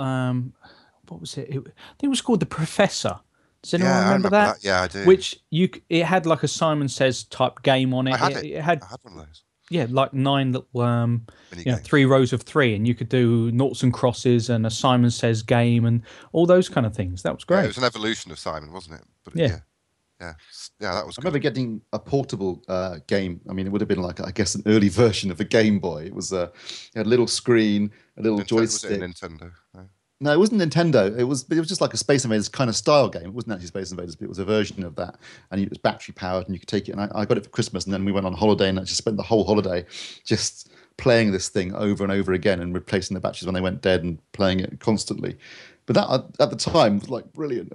what was it? I think it was called The Professor. Does anyone remember that? Yeah, I do. Which it had like a Simon Says type game on it. I had it. It had I had one of those. Yeah, like 9 little 3 rows of 3, and you could do noughts and crosses and a Simon Says game and all those kind of things. That was great. Yeah, it was an evolution of Simon, wasn't it? But yeah, that was. I remember getting a portable game. I mean, it would have been like, I guess, an early version of a Game Boy. It was it had a little screen, a little joystick. Was it a Nintendo? No, it wasn't Nintendo. It was just like a Space Invaders kind of style game. It wasn't actually Space Invaders, but it was a version of that. And it was battery powered, and you could take it. And I got it for Christmas, and then we went on holiday, and I just spent the whole holiday just playing this thing over and over again, and replacing the batteries when they went dead, and playing it constantly. But that at the time was like brilliant.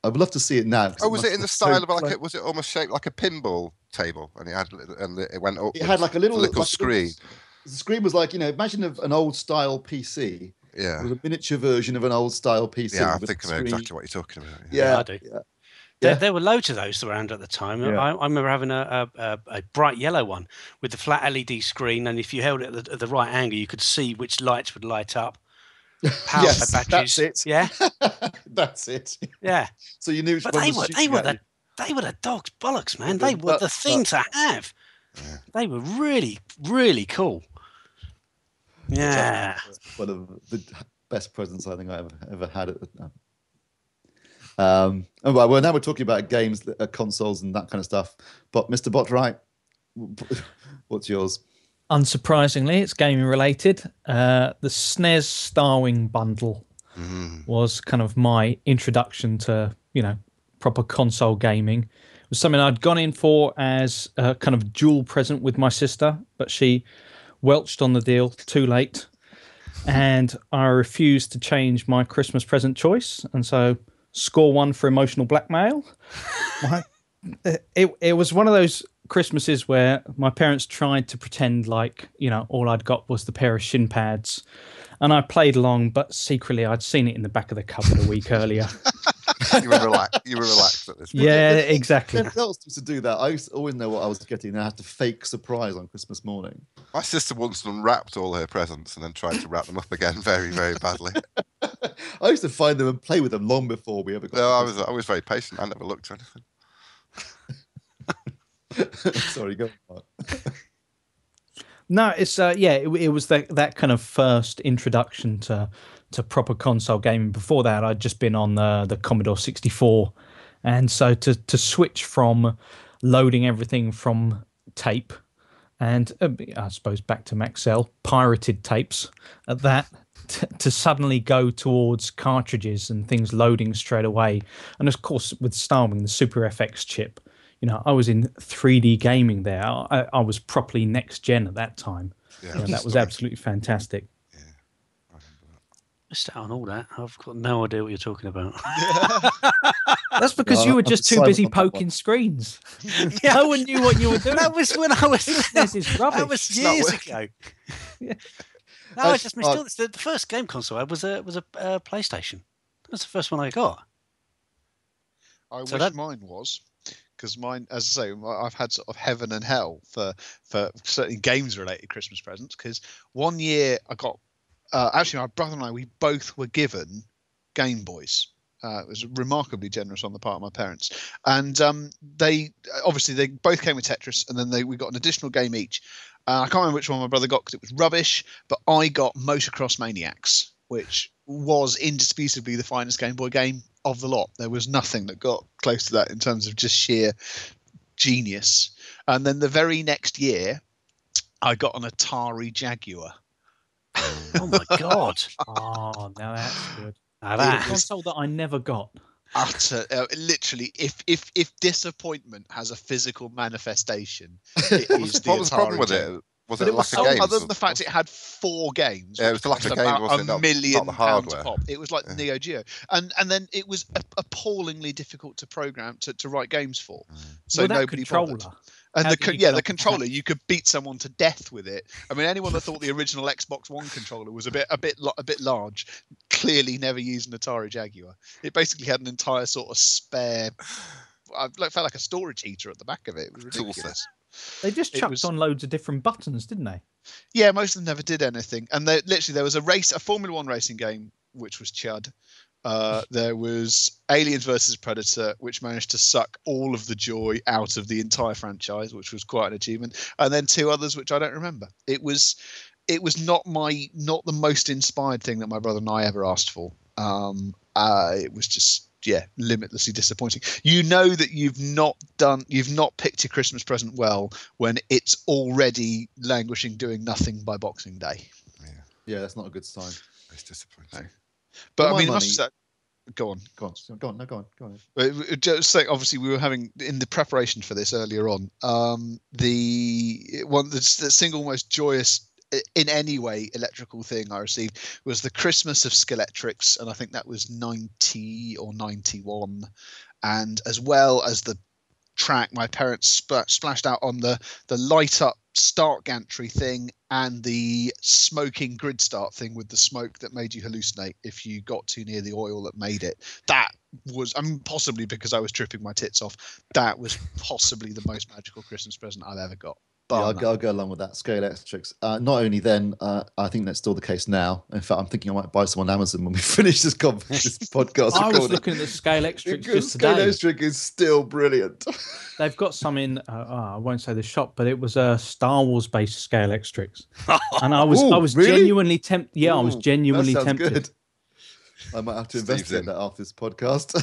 I would love to see it now. Oh, was it in the style of like? Was it almost shaped like a pinball table, and it went up? It had like a little screen. The screen was like, imagine an old style PC. Yeah, it was a miniature version of an old style PC. Yeah, I think I know exactly what you're talking about. Yeah, I do. Yeah. There were loads of those around at the time. Yeah. I remember having a bright yellow one with the flat LED screen, and if you held it at the right angle, you could see which lights would light up. Power batteries. That's it. Yeah, that's it. Yeah. So you knew. But they were the dog's bollocks, man. They were the thing to have. Yeah. They were really, really cool. Yeah, one of the best presents I think I ever had at the time. Well, now we're talking about games, consoles, and that kind of stuff. But Mr. Botwright, what's yours? Unsurprisingly, it's gaming related. The SNES Starwing bundle was kind of my introduction to proper console gaming. It was something I'd gone in for as a kind of dual present with my sister, but she welched on the deal too late, and I refused to change my Christmas present choice, and so score 1 for emotional blackmail. It was one of those Christmases where my parents tried to pretend like all I'd got was the pair of shin pads, and I played along, but secretly I'd seen it in the back of the cupboard a week earlier. You were relaxed at this point. Yeah, exactly. Everyone else used to do that. I used to always know what I was getting, and I had to fake surprise on Christmas morning. My sister once unwrapped all her presents and then tried to wrap them up again very, very badly. I used to find them and play with them long before we ever got. No, I was very patient. I never looked at anything. Sorry, go on. No, it's it was that kind of first introduction to proper console gaming. Before that, I'd just been on the Commodore 64, and so to switch from loading everything from tape and I suppose back to Maxell, pirated tapes at that, to suddenly go towards cartridges and things loading straight away. And of course, with Starwing, the Super FX chip, you know, I was in 3D gaming there. I was properly next gen at that time. Yeah, that was absolutely fantastic. Yeah, I remember that. Missed out on all that. I've got no idea what you're talking about. That's because you were just too busy poking screens. No one knew what you were doing. That was when I was. This is rubbish. That was years ago. No, I just missed the first game console I had was a PlayStation. That was the first one I got. I wish mine was, because mine, as I say, I've had sort of heaven and hell for certainly games related Christmas presents. Because one year I got actually my brother and I, we both were given Game Boys. It was remarkably generous on the part of my parents, and they both came with Tetris, and then we got an additional game each. I can't remember which one my brother got because it was rubbish, but I got Motocross Maniacs, which was indisputably the finest Game Boy game of the lot. There was nothing that got close to that in terms of just sheer genius. And then the very next year, I got an Atari Jaguar. Oh my god! Oh, now that's good. Now That was a console that I never got. Utter, literally, if disappointment has a physical manifestation, it is what was the problem with it? Was it a lack of games? Other than the fact it had 4 games. Yeah, it was the lack of games, wasn't it? $1 million not the hardware. pop. It was like Neo Geo, and then it was appallingly difficult to program to write games for. So nobody bothered. And the controller, you could beat someone to death with it. I mean, anyone that thought the original Xbox One controller was a bit large, clearly never used an Atari Jaguar. It basically had an entire sort of spare, felt like a storage heater at the back of it. It was ridiculous. They just chucked on loads of different buttons, didn't they? Yeah, most of them never did anything. And there was a Formula One racing game, which was Chud. There was Aliens versus Predator, which managed to suck all of the joy out of the entire franchise, which was quite an achievement. And then 2 others, which I don't remember. It was not the most inspired thing that my brother and I ever asked for. It was just limitlessly disappointing. You know that you've not picked your Christmas present well when it's already languishing doing nothing by Boxing Day. Yeah, that's not a good sign. It's disappointing. No. But I mean, go on. Just say, obviously, we were having in the preparation for this earlier on. The single most joyous in any way electrical thing I received was the Christmas of Skeletrix, and I think that was 90 or 91, and as well as the track my parents splashed out on the light up start gantry thing and the smoking grid start thing with the smoke that made you hallucinate if you got too near the oil that made it. That was, possibly because I was tripping my tits off, that was possibly the most magical Christmas present I've ever got. Yeah, I'll go along with that. Skeletrix. Not only then, I think that's still the case now. In fact, I'm thinking I might buy some on Amazon when we finish this podcast. I was looking at the Skeletrix just today. Skeletrix is still brilliant. They've got some in, I won't say the shop, but it was a Star Wars based Skeletrix. And I was really? genuinely tempted. Yeah, I was genuinely that sounds tempted. Good. I might have to investigate that after this podcast.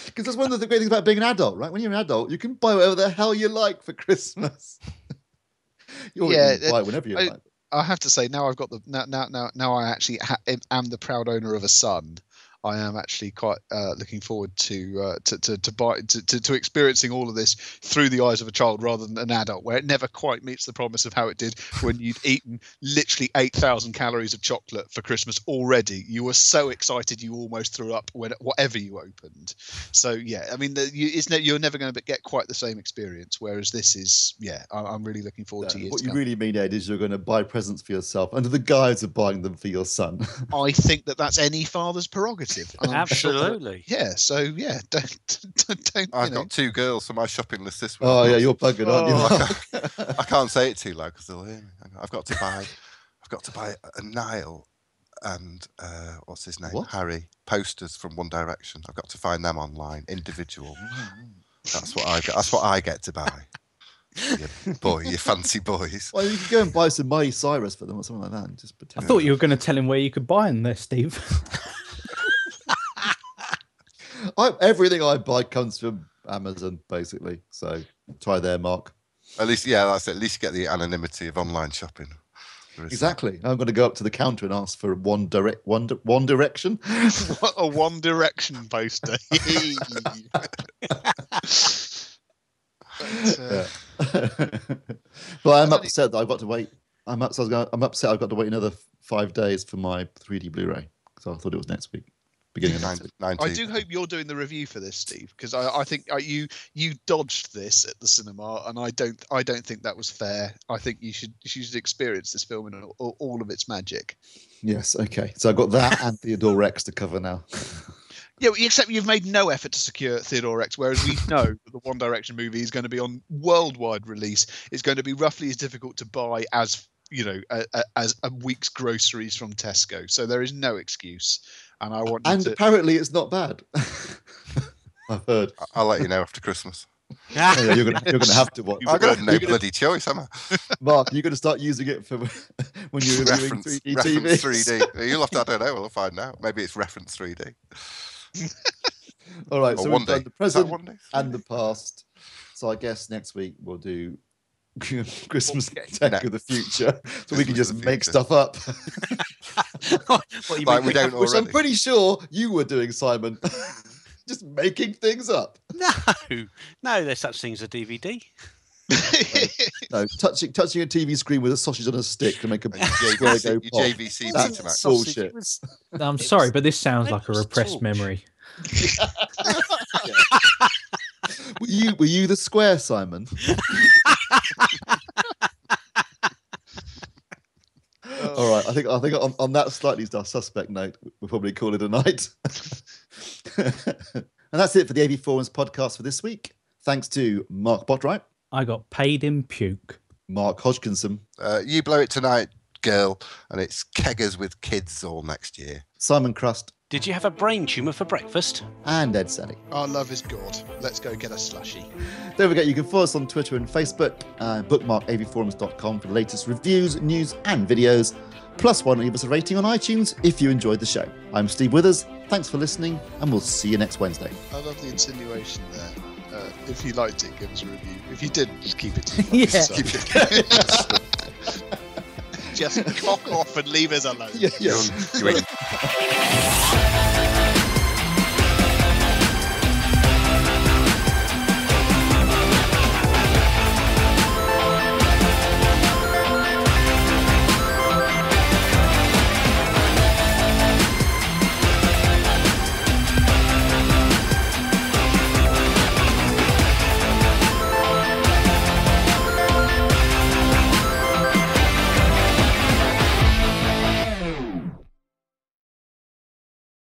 Because that's one of the great things about being an adult, right? When you're an adult, you can buy whatever the hell you like for Christmas. You can buy whenever you like. I have to say, now I've got now I actually am the proud owner of a son. I am actually quite looking forward to experiencing all of this through the eyes of a child rather than an adult, where it never quite meets the promise of how it did when you'd eaten literally 8,000 calories of chocolate for Christmas already. You were so excited you almost threw up whatever you opened. So yeah, I mean, you're never going to get quite the same experience. Whereas this is, I'm really looking forward to years. What you really mean, Ed, is you're going to buy presents for yourself under the guise of buying them for your son. I think that's any father's prerogative. Absolutely. Don't. I've got 2 girls for my shopping list this week. Oh yeah, you're buggered, aren't you? I can't say it too loud because they'll hear me. I've got to buy a Niall and what's his name? What? Harry posters from One Direction. I've got to find them online, individual. That's what I get to buy. You fancy boys. Well, you could go and buy some Miley Cyrus for them or something like that. And just I pretend. thought you were going to tell him where you could buy them there, Steve. Everything I buy comes from Amazon, basically. So try there, Mark. At least, yeah, that's it. At least you get the anonymity of online shopping. Exactly. I'm going to go up to the counter and ask for One Direction. What a One Direction poster. But I'm upset that I've got to wait. I'm upset I've got to wait another 5 days for my 3D Blu-ray. So I thought it was next week. Beginning of next week. I do hope you're doing the review for this, Steve, because I think you dodged this at the cinema, and I don't think that was fair. I think you should experience this film in all of its magic. Yes, okay. So I've got that and Theodore Rex to cover now. Yeah, except you've made no effort to secure Theodore Rex, whereas we know that the One Direction movie is going to be on worldwide release. It's going to be roughly as difficult to buy as as a week's groceries from Tesco. So there is no excuse. And I want. And apparently, it's not bad. I've heard. I'll let you know after Christmas. Yeah, you're gonna have to watch. I've got no bloody choice, am I? Mark, you're gonna start using it for when you're reviewing 3D TV. Reference 3D. You'll have to. I don't know. We'll find out. Maybe it's reference 3D. All right. Or So one we've done day. the present One day? and the past. So I guess next week we'll do Christmas tech of the future, so we can just make stuff up. What you Like mean? we don't Which I'm already. pretty sure you were doing, Simon. Just making things up. No, there's such things as a DVD. No, touching a TV screen with a sausage on a stick to make a square go Your pop. JVC That's Betamax. bullshit. I'm sorry, but this sounds like a was repressed talk. memory. Were you the square, Simon? All right, I think on that slightly suspect note, we'll probably call it a night. And that's it for the AVForums podcast for this week. Thanks to Mark Botwright, I got paid in puke. Mark Hodgkinson, You blow it tonight, girl, and it's keggers with kids all next year. Simon Crust, Did you have a brain tumour for breakfast? and Ed Selley. Our love is God. Let's go get a slushy. Don't forget, you can follow us on Twitter and Facebook. Bookmark avforums.com for the latest reviews, news, and videos. Plus, why not leave us a rating on iTunes if you enjoyed the show? I'm Steve Withers. Thanks for listening, and we'll see you next Wednesday. I love the insinuation there. If you liked it, give us a review. If you didn't, just keep it to Yeah. yourself. Just cock off and leave us alone. Yeah. You ain't-